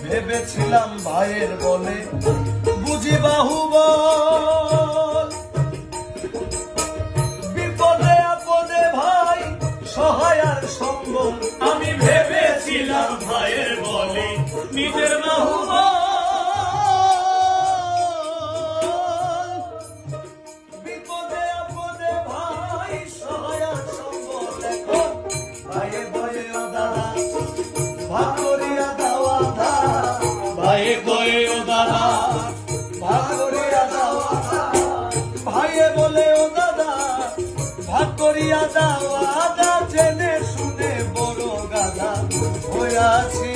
ভেবেছিলাম ভাইয়ের বলে বুঝি বাহুবল, বিপদে আপদে ভাই সহায় আর সম্বল। আমি ভেবেছিলাম ভাইয়ের বলে নিজের বাহুবল, বিপদে আপদে ভাই সহায় আর সম্বল। এখন ভাইয়ে বয়ে ও দাদা ভাগ করিয়া দেওয়া দা, ভাইয়ে কয়ে ও দাদা ভাগ করিয়া দেওয়া দা। ভাইয়ে বলে ও দাদা ভাগ করিয়া দেওয়া দা, জেনে শুনে বড় গাদা হইয়াছি